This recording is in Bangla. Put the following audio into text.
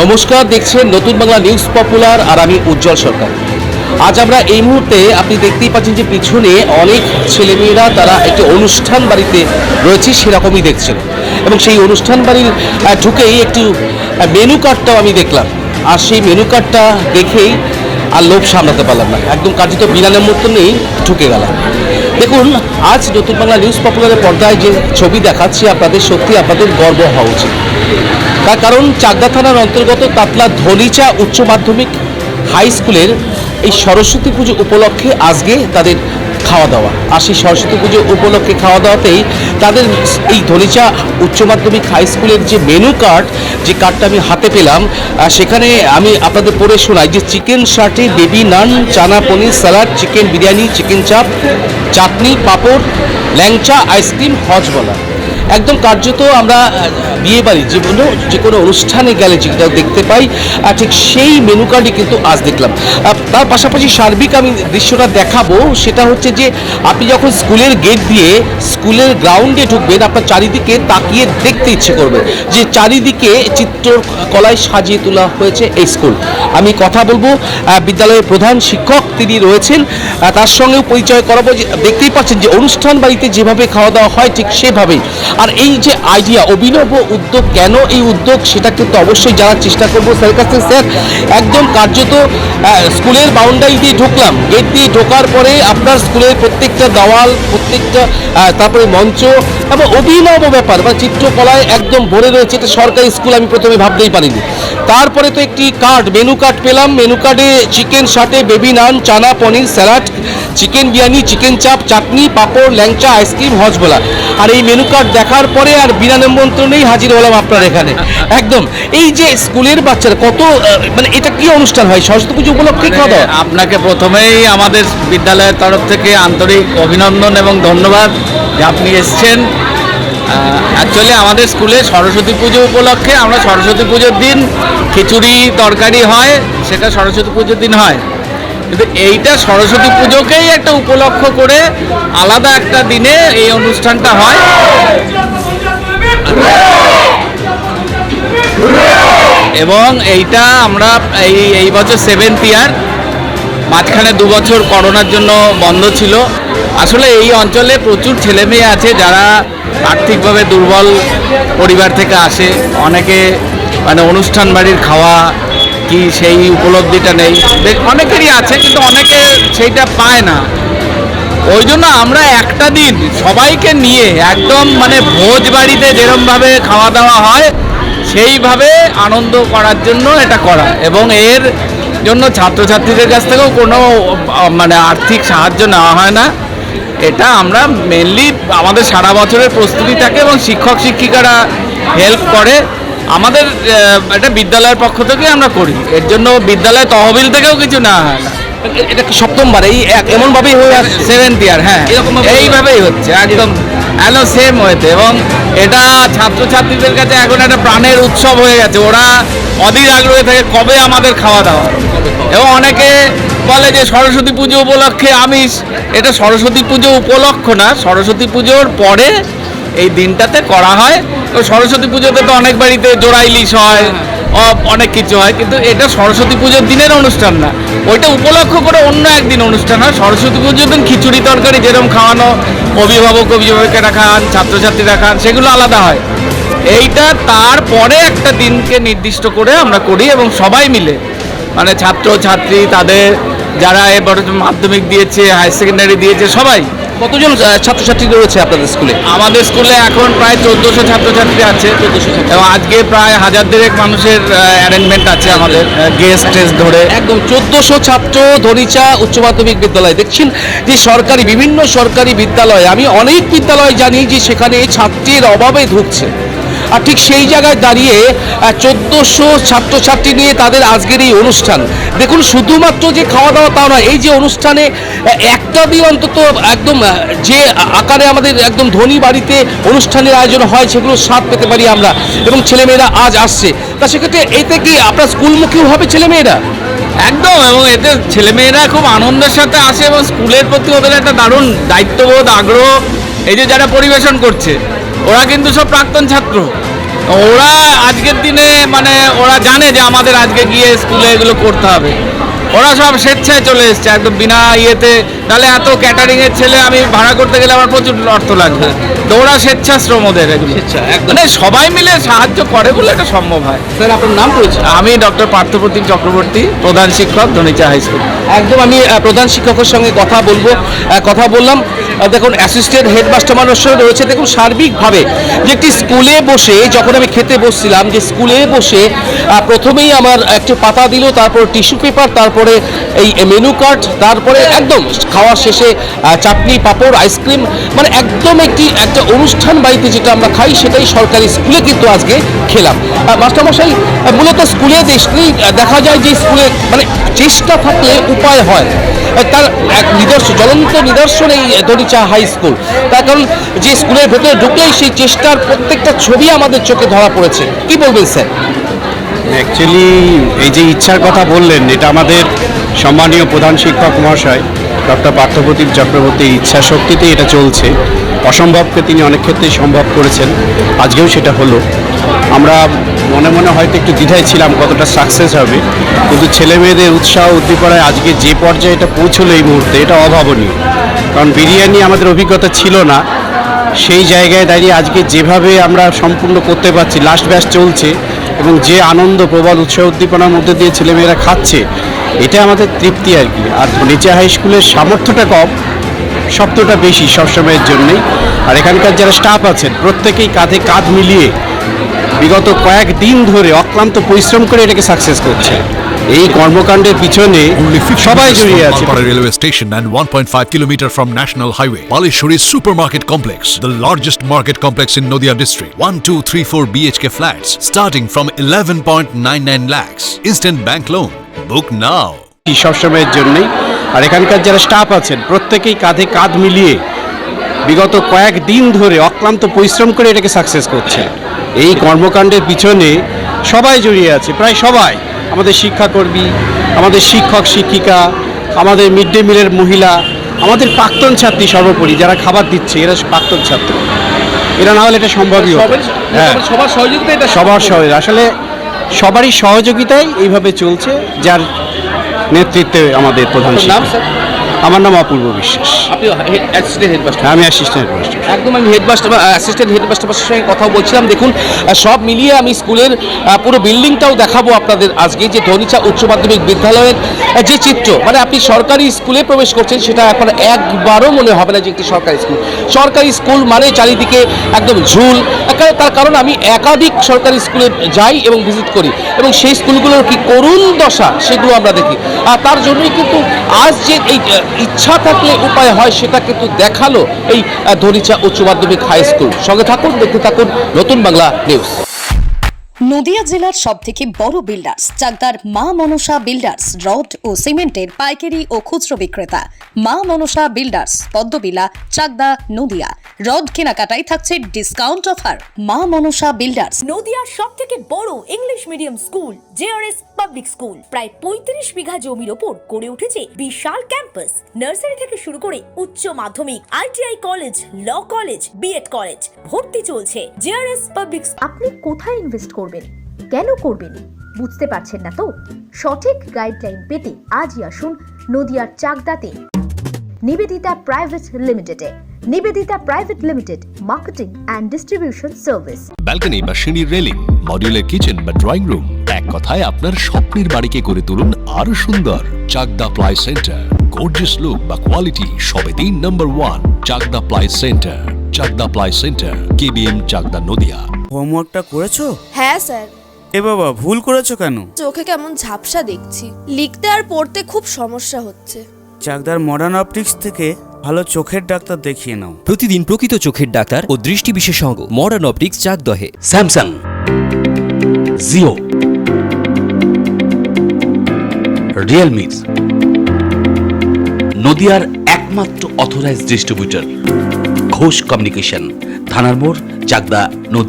নমস্কার, দেখছেন নতুন বাংলা নিউজ পপুলার আর আমি উজ্জ্বল সরকার। আজ আমরা এই মুহূর্তে আপনি দেখতেই পাচ্ছেন যে পিছনে অনেক ছেলেমেয়েরা তারা একটি অনুষ্ঠান বাড়িতে রয়েছে, সেরকমই দেখছেন। এবং সেই অনুষ্ঠান বাড়ির ঢুকেই একটু মেনু কার্ডটাও আমি দেখলাম, আর সেই মেনু কার্ডটা দেখেই আর লোভ সামলাতে পারলাম না, একদম কার্যত বিনানের মতো নেই ঢুকে গেলাম। দেখুন, আজ নতুন বাংলা নিউজ পপুলারের পর্দায় যে ছবি দেখাচ্ছি আপনাদের, সত্যি আপনাদের গর্ব হওয়া উচিত। তার কারণ চাকদা থানার অন্তর্গত তাতলা ধনিচা উচ্চ মাধ্যমিক হাই স্কুলের এই সরস্বতী পুজো উপলক্ষে আজকে তাদের খাওয়া দাওয়া, আর সেই সরস্বতী পুজো উপলক্ষে খাওয়া দাওয়াতেই তাদের এই ধনিচা উচ্চ মাধ্যমিক হাই স্কুলের যে মেনু কার্ড, যে কার্ডটা আমি হাতে পেলাম, সেখানে আমি আপনাদের পড়ে শোনাই যে চিকেন শার্টে বেবি নান, চানা পনির স্যালাড, চিকেন বিরিয়ানি, চিকেন চাপ, চাটনি, পাঁপড়, ল্যাংচা, আইসক্রিম, হজবলা। একদম কার্যত আমরা বিয়েবাড়ি যে কোনো অনুষ্ঠানে গেলে যেটা দেখতে পাই, ঠিক সেই মেনু কার্ডই কিন্তু আজ দেখলাম। তার পাশাপাশি সার্বিক আমি দৃশ্যটা দেখাবো, সেটা হচ্ছে যে আপনি যখন স্কুলের গেট দিয়ে স্কুলের গ্রাউন্ডে ঢুকবেন, আপনার চারিদিকে তাকিয়ে দেখতে ইচ্ছে করবে যে চারিদিকে চিত্রকলায় সাজিয়ে তোলা হয়েছে এই স্কুল। আমি কথা বলবো বিদ্যালয়ের প্রধান শিক্ষক, তিনি রয়েছেন, তার সঙ্গেও পরিচয় করাবো। যে দেখতেই পাচ্ছেন যে অনুষ্ঠান বাড়িতে যেভাবে খাওয়া দাওয়া হয় ঠিক সেভাবেই। আর এই যে আইডিয়া, অভিনব উদ্যোগ, কেন এই উদ্যোগ সেটা কিন্তু অবশ্যই জানার চেষ্টা করবো স্যারের কাছ থেকে। স্যার, একদম কার্যত স্কুলের বাউন্ডারি দিয়ে ঢুকলাম, গেট দিয়ে ঢোকার পরে আপনার স্কুলের প্রত্যেকটা দেওয়াল, প্রত্যেকটা তারপরে মঞ্চ এবং অভিনব ব্যাপার বা চিত্রকলায় একদম ভরে রয়েছে। এটা সরকারি স্কুল, আমি প্রথমে ভাবতেই পারিনি। তারপরে তো একটি কার্ড, মেনু কার্ড পেলাম। মেনু কার্ডে চিকেন শার্টে বেবি নান, চানা পনির স্যালাড, চিকেন বিরিয়ানি, চিকেন চাপ, চাটনি, পাঁপড়, ল্যাংচা, আইসক্রিম, হজবলা। আর এই মেনু কার্ড দেখার পরে আর বিনা নিমন্ত্রণেই হাজির হলাম আপনার এখানে। একদম এই যে স্কুলের বাচ্চারা কত, মানে এটা কি অনুষ্ঠান হয় সরস্বতী পুজো উপলক্ষে খাওয়া দাওয়া? আপনাকে প্রথমেই আমাদের বিদ্যালয়ের তরফ থেকে আন্তরিক অভিনন্দন এবং ধন্যবাদ যে আপনি এসছেন। অ্যাকচুয়ালি আমাদের স্কুলে সরস্বতী পুজো উপলক্ষে আমরা সরস্বতী পুজোর দিন খিচুড়ি তরকারি হয়, সেটা সরস্বতী পুজোর দিন হয়। কিন্তু এইটা সরস্বতী পুজোকেই একটা উপলক্ষ করে আলাদা একটা দিনে এই অনুষ্ঠানটা হয়। এবং এইটা আমরা এই বছর 7th ইয়ার, মাঝখানে 2 বছর করোনার জন্য বন্ধ ছিল। আসলে এই অঞ্চলে প্রচুর ছেলেমেয়ে আছে যারা আর্থিকভাবে দুর্বল পরিবার থেকে আসে, অনেকে মানে অনুষ্ঠান বাড়ির খাওয়া কি সেই উপলব্ধিটা নেই, অনেকেরই আছে কিন্তু অনেকে সেইটা পায় না। ওই জন্য আমরা একটা দিন সবাইকে নিয়ে একদম মানে ভোজ বাড়িতে যেরকমভাবে খাওয়া দাওয়া হয় সেইভাবে আনন্দ করার জন্য এটা করা। এবং এর জন্য ছাত্রছাত্রীদের কাছ থেকেও কোনো মানে আর্থিক সাহায্য নেওয়া হয় না। এটা আমরা মেনলি আমাদের সারা বছরের প্রস্তুতি থাকে এবং শিক্ষক শিক্ষিকারা হেল্প করে। আমাদের এটা বিদ্যালয়ের পক্ষ থেকে আমরা করি, এর জন্য বিদ্যালয় তহবিল থেকেও কিছু নেওয়া হয় না। এটা কি সপ্তমবার এই এমনভাবেই হয়ে আসছে? 7th ইয়ার, হ্যাঁ, এইভাবেই হচ্ছে একদম সেম ওয়েতে। এবং এটা ছাত্রছাত্রীদের কাছে এখন একটা প্রাণের উৎসব হয়ে গেছে। ওরা অধীর আগ্রহে থাকে কবে আমাদের খাওয়া দাওয়া। এবং অনেকে বলে যে সরস্বতী পুজো উপলক্ষে আমিষ, এটা সরস্বতী পুজো উপলক্ষ না, সরস্বতী পুজোর পরে এই দিনটাতে করা হয়। তো সরস্বতী পুজোতে তো অনেক বাড়িতে জোড়া ইলিশ হয়, অনেক কিছু হয়, কিন্তু এটা সরস্বতী পুজোর দিনের অনুষ্ঠান না, ওইটা উপলক্ষ করে অন্য একদিন অনুষ্ঠান হয়। সরস্বতী পুজোর দিন খিচুড়ি তরকারি যেরকম খাওয়ানো, অভিভাবকেরা খান, ছাত্রছাত্রীরা খান, সেগুলো আলাদা হয়। এইটা তারপরে একটা দিনকে নির্দিষ্ট করে আমরা করি এবং সবাই মিলে মানে ছাত্রছাত্রী, তাদের যারা এবার মাধ্যমিক দিয়েছে, হায়ার সেকেন্ডারি দিয়েছে, সবাই। কতজন ছাত্রছাত্রী রয়েছে আপনাদের স্কুলে? আমাদের স্কুলে এখন প্রায় 1400 ছাত্রছাত্রী আছে এবং আজকে প্রায় 1000 মানুষের অ্যারেঞ্জমেন্ট আছে আমাদের গেস্ট ধরে। একদম 1400 ছাত্র ধনিচা উচ্চ মাধ্যমিক বিদ্যালয়। দেখছেন যে সরকারি, বিভিন্ন সরকারি বিদ্যালয়, আমি অনেক বিদ্যালয় জানি যে সেখানে ছাত্রীর অভাবে ধুঁকছে, আর ঠিক সেই জায়গায় দাঁড়িয়ে 1400 ছাত্রছাত্রী নিয়ে তাদের আজকের এই অনুষ্ঠান। দেখুন, শুধুমাত্র যে খাওয়া দাওয়া তা নয়, এই যে অনুষ্ঠানে একটা দিন অন্তত একদম যে আকারে আমাদের একদম ধনী বাড়িতে অনুষ্ঠানের আয়োজন হয় সেগুলো স্বাদ পেতে পারি আমরা। এবং ছেলেমেয়েরা আজ আসছে, তা সেক্ষেত্রে এতে কি আপনার স্কুলমুখীও হবে ছেলেমেয়েরা? একদম, এবং এতে ছেলেমেয়েরা খুব আনন্দের সাথে আসে এবং স্কুলের প্রতি ওদের একটা দারুণ দায়িত্ববোধ, আগ্রহ। এই যে যারা পরিবেশন করছে ওরা কিন্তু সব প্রাক্তন ছাত্র, ওরা আজকের দিনে মানে ওরা জানে যে আমাদের আজকে গিয়ে স্কুলে এগুলো করতে হবে, ওরা সব স্বেচ্ছায় চলে এসছে একদম বিনা ইয়েতে। তাহলে এত ক্যাটারিং এর ছেলে আমি ভাড়া করতে গেলে আমার প্রচুর অর্থ লাগবে, তো ওরা স্বেচ্ছাশ্রম ওদের এগুলো। আচ্ছা, একদম। মানে সবাই মিলে সাহায্য করে বলে এটা সম্ভব হয়। স্যার আপনার নাম রয়েছে? আমি ডক্টর পার্থপ্রতিম চক্রবর্তী, প্রধান শিক্ষক, ধনিচা হাই স্কুল। একদম আমি প্রধান শিক্ষকের সঙ্গে কথা বললাম। দেখুন অ্যাসিস্ট্যান্ট হেডমাস্টার মানুষের রয়েছে। দেখুন সার্বিকভাবে যে একটি স্কুলে বসে যখন আমি খেতে বসছিলাম, যে স্কুলে বসে প্রথমেই আমার একটি পাতা দিল, তারপর টিস্যু পেপার, তারপরে এই মেনু কার্ড, তারপরে একদম খাওয়া শেষে চাটনি, পাঁপড়, আইসক্রিম, মানে একদম একটা অনুষ্ঠান বাড়িতে যেটা আমরা খাই সেটাই সরকারি স্কুলে কিন্তু আজকে খেলাম। মাস্টারমশাই মূলত স্কুলে দেখলেই দেখা যায় যে স্কুলে মানে চেষ্টা থাকলে উপায় হয়, তার এক জ্বলন্ত নিদর্শন এই ধনিচা হাই স্কুল। তার কারণ যে স্কুলের ভেতরে ঢুকলেই সেই চেষ্টার প্রত্যেকটা ছবি আমাদের চোখে ধরা পড়েছে। কি বলবেন স্যার? অ্যাকচুয়ালি এই যে ইচ্ছার কথা বললেন, এটা আমাদের সম্মানীয় প্রধান শিক্ষক মহাশয় ডক্টর পার্থপ্রতিম চক্রবর্তীর ইচ্ছা শক্তিতেই এটা চলছে। অসম্ভবকে তিনি অনেক ক্ষেত্রেই সম্ভব করেছেন, আজকেও সেটা হলো। আমরা মনে মনে হয়তো একটু দ্বিধায় ছিলাম কতটা সাকসেস হবে, কিন্তু ছেলে মেয়েদের উৎসাহ উদ্দীপনায় আজকে যে পর্যায়ে এটা পৌঁছলো এই মুহূর্তে, এটা অভাবনীয়। কারণ বিরিয়ানি আমাদের অভিজ্ঞতা ছিল না, সেই জায়গায় দাঁড়িয়ে আজকে যেভাবে আমরা সম্পূর্ণ করতে পারছি, লাস্ট ব্যাচ চলছে এবং যে আনন্দ, প্রবল উৎসাহ উদ্দীপনার মধ্যে দিয়ে ছেলেমেয়েরা খাচ্ছে, এটা আমাদের তৃপ্তি আর কি। আর নিচে হাই স্কুলের সামর্থ্যটা কম, শব্দটা বেশি সবসময়ের জন্যই। আর এখানকার যারা স্টাফ আছেন প্রত্যেকেই কাঁধে কাঁধ মিলিয়ে বিগত কয়েকদিন ধরে অক্লান্ত পরিশ্রম করে এটাকে সাকসেস করছে। এই কর্মকাণ্ডের পিছনে Only 50 সবাই meters জড়িয়ে from আছে। Palpara railway station and 1.5 kilometer from National Highway. Palishuri Supermarket Complex, the largest market complex in Noida district. 1, 2, 3, 4 BHK flats starting from 11.99 lakhs. Instant bank loan. Book now. সবসময়ের জন্যই। আর এখানকার যারা স্টাফ আছেন প্রত্যেকেই কাঁধে কাঁধ মিলিয়ে বিগত কয়েকদিন ধরে অক্লান্ত পরিশ্রম করে এটাকে সাকসেস করছে। এই কর্মকাণ্ডের পিছনে সবাই জড়িয়ে আছে, প্রায় সবাই। আমাদের শিক্ষাকর্মী, আমাদের শিক্ষক শিক্ষিকা, আমাদের মিড ডে মিলের মহিলা, আমাদের প্রাক্তন ছাত্রী, সর্বোপরি যারা খাবার দিচ্ছে এরা প্রাক্তন ছাত্র। এরা না হলে এটা সম্ভবই হতো। হ্যাঁ, সবার সহযোগিতা এটা সবার সহযোগিতা, আসলে সবারই সহযোগিতায় এইভাবে চলছে, যার নেতৃত্বে আমাদের প্রধান আপনার নাম শিক্ষক। স্যার? আমার নাম অপূর্ব বিশ্বাস, আপনি অ্যাসিস্ট্যান্ট হেডমাস্টার? আমি অ্যাসিস্ট্যান্ট হেডমাস্টার। একদম আমি অ্যাসিস্ট্যান্ট হেডমাস্টারের সঙ্গে কথা বলছিলাম। দেখুন সব মিলিয়ে আমি স্কুলের পুরো বিল্ডিংটাও দেখাবো আপনাদের আজকে, যে ধনিচা উচ্চ মাধ্যমিক বিদ্যালয়ের যে চিত্র, মানে আপনি সরকারি স্কুলে প্রবেশ করছেন সেটা এখন একবারও মনে হবে না যে একটি সরকারি স্কুল। সরকারি স্কুল মানে চারিদিকে একদম ঝুল। তার কারণ আমি একাধিক সরকারি স্কুলে যাই এবং ভিজিট করি, এবং সেই স্কুলগুলোর কি করুণ দশা সেগুলো আমরা দেখি। আর তার জন্যই কিন্তু আজ যে এই ইচ্ছা থাকলে উপায় হয় সেটা কিন্তু দেখালো এই ধনিচা উচ্চ মাধ্যমিক হাই স্কুল। সঙ্গে থাকুন, দেখতে থাকুন নতুন বাংলা নিউজ। নদিয়া জেলার সবথেকে বড় বিল্ডার্স চাকদার মা মনসা বিল্ডার্স, রড ও সিমেন্টের পাইকারি ও খুচরো বিক্রেতা। মা মনসা বিল্ডার্স, পদ্মবিলা, চাকদা, নদিয়া। রড কেনাকাটায় থাকছে ডিসকাউন্ট অফার। মা মনসা বিল্ডার্স। নদিয়ার সবথেকে বড় English medium school JRS public school, প্রায় 35 বিঘা জমির ওপর গড়ে উঠেছে বিশাল ক্যাম্পাস। নার্সারি থেকে শুরু করে উচ্চ মাধ্যমিক, ITI college, law college, BEd college, ভর্তি চলছে। JRS public. আপনি কোথায় ইনভেস্ট করবেন, কেন করবেন, বুঝতে পারছেন না তো? সঠিক গাইডলাইন পেতে আজই আসুন নদিয়ার চাকদাতে নিবেদিতা প্রাইভেট লিমিটেডে। Nivedita private limited, marketing and distribution service. Balcony বা সিঁড়ির রেলিং, মডিউলার কিচেন বা ড্রয়িং রুম, এক কথায় আপনার স্বপ্নের বাড়িকে করে তুলুন আরো সুন্দর। Chakda ply centre, gorgeous look বা কোয়ালিটি সবে 3 নম্বর 1 Chakda ply centre. Chakda ply centre, KBM, Chakda, Nadia. হোমওয়ার্কটা করেছো? হ্যাঁ স্যার। এ বাবা, ভুল করেছো কেন? চোখে কেমন ঝাপসা দেখছি, লিখতে আর পড়তে খুব সমস্যা হচ্ছে। চাকদার মডার্ন অপটিক্স থেকে ভালো চোখের ডাক্তার দেখিয়ে নাও। প্রতিদিন প্রকৃত চোখের ডাক্তার ও দৃষ্টি বিশেষজ্ঞ মডার্ন অপটিক্স, চাকদহে। স্যামসাং, জিও, রিয়েলমি, নদিয়ার একমাত্র অথরাইজড ডিস্ট্রিবিউটর ঘোষ কমিউনিকেশন, থানার মোড়, চাকদা, নদিয়া।